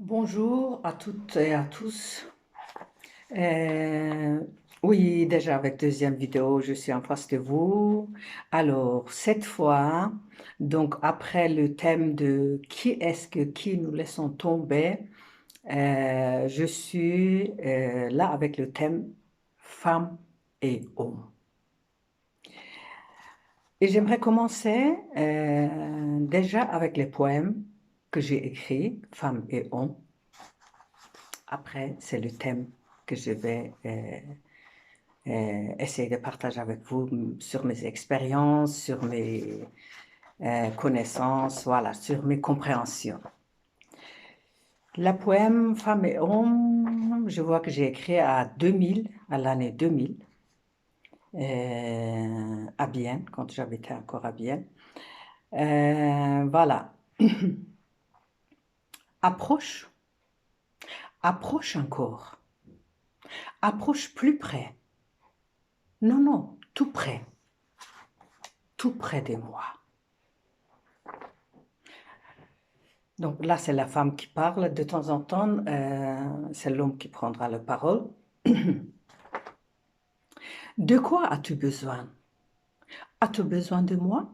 Bonjour à toutes et à tous. Euh, oui, déjà avec deuxième vidéo, je suis en face de vous. Alors, cette fois, donc après le thème de qui est-ce que qui nous laissons tomber, je suis là avec le thème femmes et hommes. Et j'aimerais commencer déjà avec les poèmes que j'ai écrits, femmes et hommes. Après, c'est le thème que je vais essayer de partager avec vous sur mes expériences, sur mes connaissances, voilà, sur mes compréhensions. La poème Femmes et hommes, je vois que j'ai écrit à 2000, à l'année 2000, à Bienne, quand j'habitais encore à Bienne. Voilà. Approche, approche encore, approche plus près. Non, non, tout près de moi. Donc là, c'est la femme qui parle. De temps en temps, c'est l'homme qui prendra la parole. De quoi as-tu besoin? As-tu besoin de moi?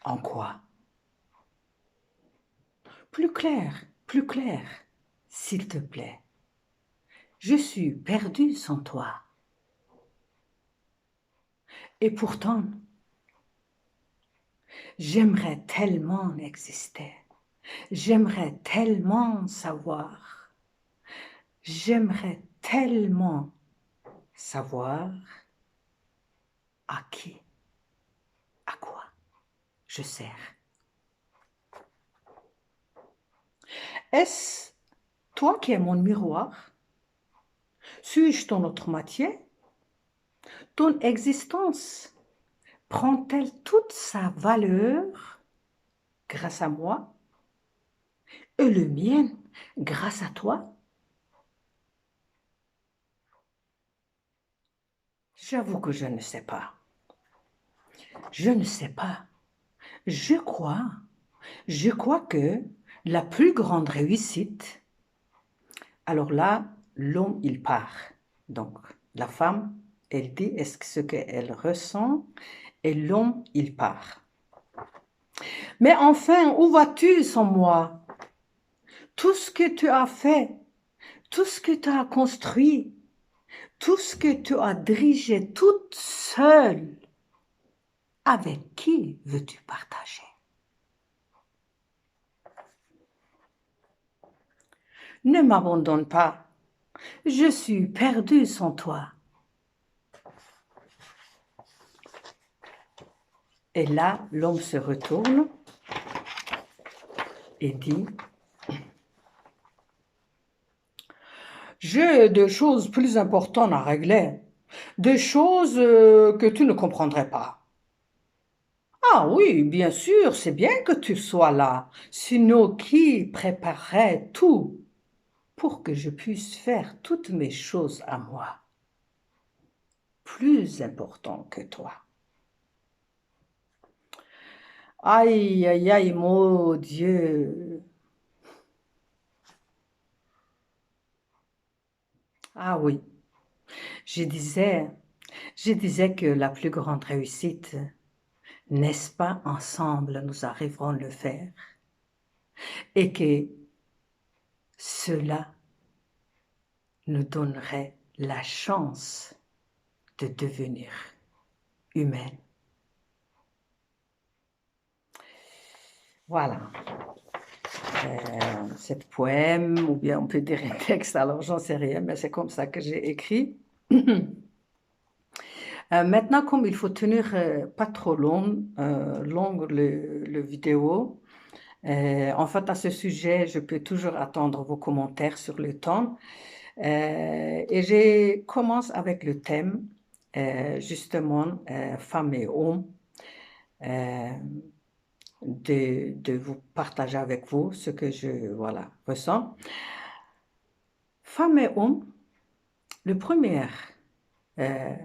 En quoi? Plus clair, s'il te plaît. Je suis perdue sans toi. Et pourtant, j'aimerais tellement exister. J'aimerais tellement savoir. J'aimerais tellement savoir à qui, à quoi je sers. Est-ce toi qui es mon miroir? Suis-je ton autre moitié? Ton existence prend-elle toute sa valeur grâce à moi et le mien grâce à toi? J'avoue que je ne sais pas. Je ne sais pas. Je crois, je crois que la plus grande réussite, alors là, l'homme, il part. Donc, la femme, elle dit ce qu'elle ressent et l'homme, il part. Mais enfin, où vas-tu sans moi? Tout ce que tu as fait, tout ce que tu as construit, tout ce que tu as dirigé toute seule, avec qui veux-tu partager? Ne m'abandonne pas, je suis perdue sans toi. Et là, l'homme se retourne et dit, j'ai des choses plus importantes à régler, des choses que tu ne comprendrais pas. Ah oui, bien sûr, c'est bien que tu sois là, sinon qui préparerait tout pour que je puisse faire toutes mes choses à moi, plus important que toi. Aïe, aïe, aïe, mon Dieu. Ah oui, je disais, je disais que la plus grande réussite, n'est-ce pas, ensemble, nous arriverons à le faire, et que cela nous donnerait la chance de devenir humaine. Voilà. Cette poème, ou bien on peut dire un texte, alors j'en sais rien, mais c'est comme ça que j'ai écrit. Maintenant, comme il faut tenir pas trop long le vidéo, en fait, à ce sujet, je peux toujours attendre vos commentaires sur le temps. Et je commence avec le thème, justement, femmes et hommes, euh, de vous partager avec vous ce que je voilà, ressens. Femmes et hommes, le première euh,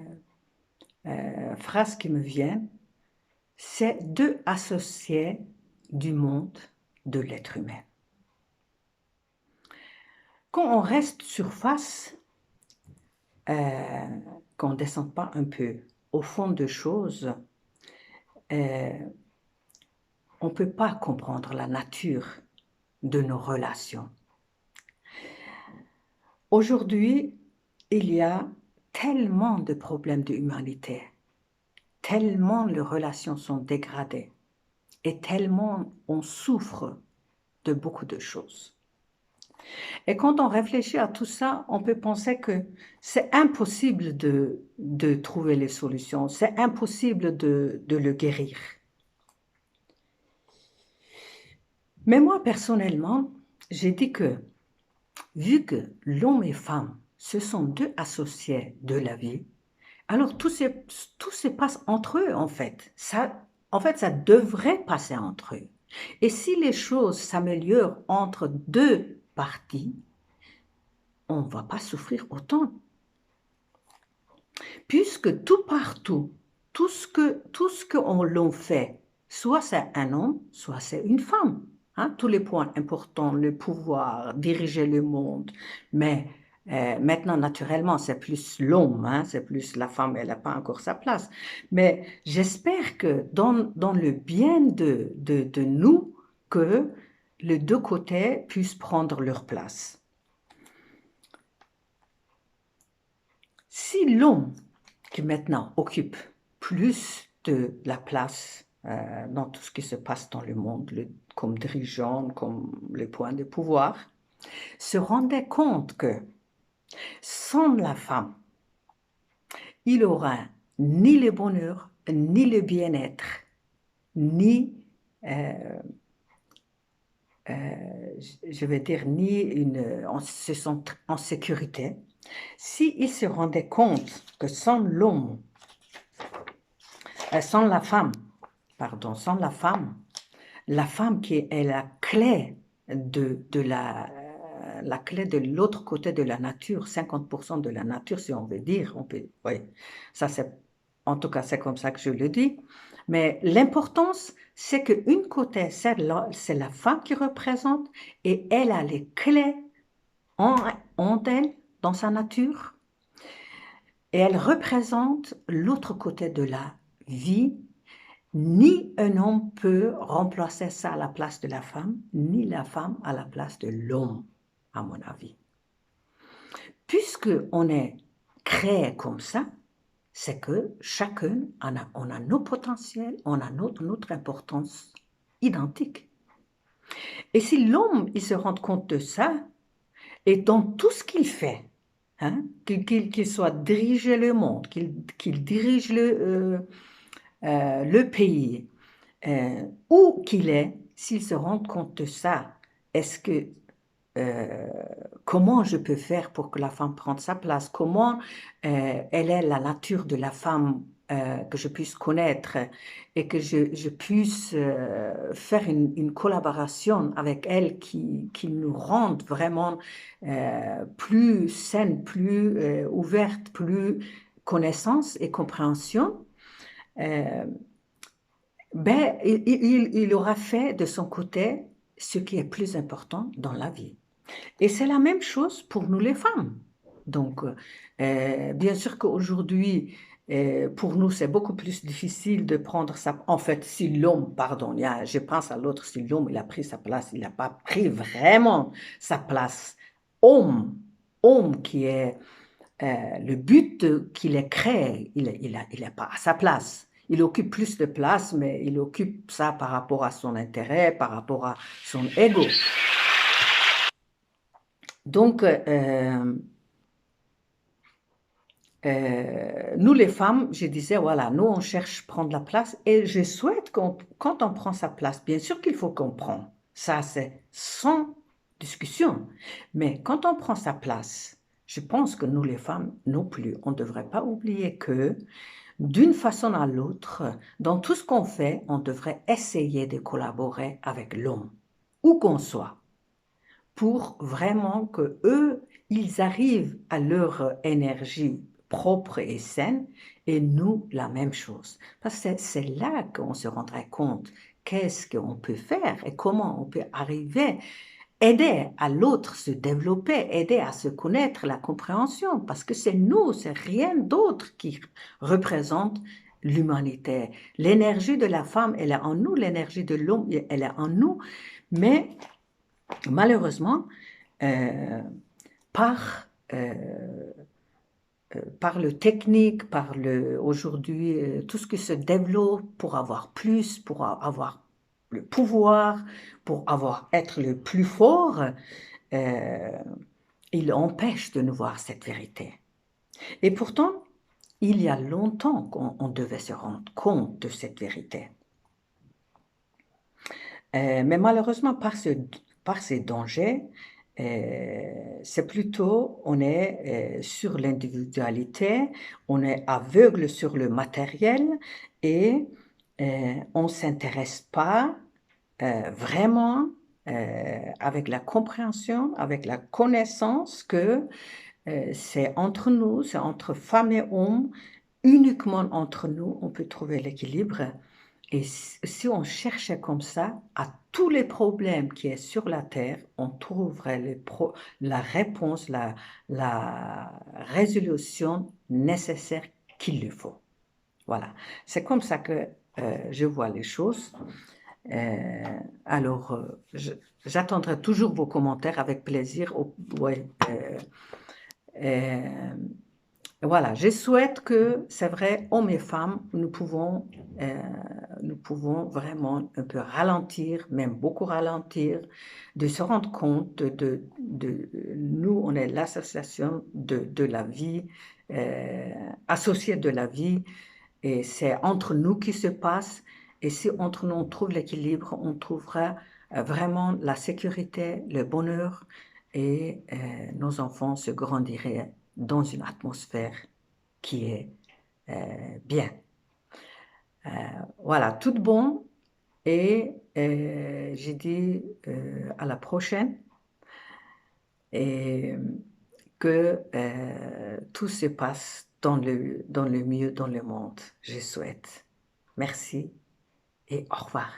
phrase qui me vient, c'est deux associés du monde de l'être humain. Quand on reste surface, qu'on ne descend pas un peu au fond de choses, on ne peut pas comprendre la nature de nos relations. Aujourd'hui, il y a tellement de problèmes de humanité, tellement les relations sont dégradées et tellement on souffre de beaucoup de choses. Et quand on réfléchit à tout ça, on peut penser que c'est impossible de trouver les solutions, c'est impossible de le guérir. Mais moi, personnellement, j'ai dit que, vu que l'homme et femme, ce sont deux associés de la vie, alors tout se passe entre eux, en fait. Ça devrait passer entre eux. Et si les choses s'améliorent entre deux parties, on ne va pas souffrir autant. Puisque tout partout, tout ce qu'on l'on fait, soit c'est un homme, soit c'est une femme. Hein, tous les points importants, le pouvoir, diriger le monde. Mais maintenant, naturellement, c'est plus l'homme, hein, c'est plus la femme, elle n'a pas encore sa place. Mais j'espère que dans le bien de nous, que les deux côtés puissent prendre leur place. Si l'homme qui maintenant occupe plus de la place dans tout ce qui se passe dans le monde, comme dirigeant, comme les points de pouvoir, se rendait compte que sans la femme, il aura ni le bonheur, ni le bien-être, ni, je vais dire, se sent en sécurité. S'il se rendait compte que sans l'homme, sans la femme, la femme qui est la clé la clé de l'autre côté de la nature, 50% de la nature, si on veut dire, oui, ça c'est, en tout cas c'est comme ça que je le dis, mais l'importance, c'est qu'une côté, c'est la femme qui représente, et elle a les clés en elle, dans sa nature, et elle représente l'autre côté de la vie. Ni un homme peut remplacer ça à la place de la femme, ni la femme à la place de l'homme, à mon avis. Puisqu'on est créé comme ça, c'est que chacun, on a nos potentiels, on a notre importance identique. Et si l'homme, il se rend compte de ça, et dans tout ce qu'il fait, hein, qu'il soit diriger le monde, qu'il dirige le pays, où qu'il est, s'il se rend compte de ça, comment je peux faire pour que la femme prenne sa place? Comment elle est la nature de la femme que je puisse connaître et que je puisse faire une collaboration avec elle qui nous rende vraiment plus saine, plus ouverte, plus connaissance et compréhension. Il aura fait de son côté ce qui est plus important dans la vie. Et c'est la même chose pour nous les femmes. Donc, bien sûr qu'aujourd'hui, pour nous, c'est beaucoup plus difficile de prendre sa... En fait, si l'homme, pardon, je pense à l'autre, si l'homme, il a pris sa place, il n'a pas pris vraiment sa place. Homme qui est le but qu'il est créé, il n'est pas à sa place. Il occupe plus de place, mais il occupe ça par rapport à son intérêt, par rapport à son ego. Donc, nous les femmes, je disais, voilà, nous on cherche à prendre la place et je souhaite quand on prend sa place, bien sûr qu'il faut qu'on prenne, ça c'est sans discussion, mais quand on prend sa place, je pense que nous les femmes non plus, on ne devrait pas oublier que d'une façon à l'autre, dans tout ce qu'on fait, on devrait essayer de collaborer avec l'homme, où qu'on soit, pour vraiment que eux, ils arrivent à leur énergie propre et saine, et nous, la même chose. Parce que c'est là qu'on se rendrait compte qu'est-ce qu'on peut faire et comment on peut arriver aider à l'autre se développer, aider à se connaître, la compréhension, parce que c'est nous, c'est rien d'autre qui représente l'humanité. L'énergie de la femme, elle est en nous, l'énergie de l'homme, elle est en nous, mais malheureusement, euh, par, euh, par le technique, par le aujourd'hui, tout ce qui se développe pour avoir plus, pour avoir le pouvoir, pour être le plus fort, euh, il empêche de nous voir cette vérité. Et pourtant, il y a longtemps qu'on devait se rendre compte de cette vérité. Mais malheureusement, par ces dangers, c'est plutôt, on est sur l'individualité, on est aveugle sur le matériel et on ne s'intéresse pas vraiment avec la compréhension, avec la connaissance que c'est entre nous, c'est entre femmes et hommes, uniquement entre nous, on peut trouver l'équilibre. Et si on cherchait comme ça, à tous les problèmes qui est sur la Terre, on trouverait la réponse, la résolution nécessaire qu'il lui faut. Voilà. C'est comme ça que je vois les choses. Alors, j'attendrai toujours vos commentaires avec plaisir. Ouais, voilà, je souhaite que, c'est vrai, hommes et femmes, nous pouvons vraiment un peu ralentir, même beaucoup ralentir, de se rendre compte nous, on est l'association de la vie, associée de la vie, et c'est entre nous qui se passe, et si entre nous on trouve l'équilibre, on trouvera vraiment la sécurité, le bonheur, et nos enfants se grandiraient dans une atmosphère qui est bien. Voilà, tout bon, et j'ai dit à la prochaine, et que tout se passe dans le mieux dans le monde, je souhaite. Merci et au revoir.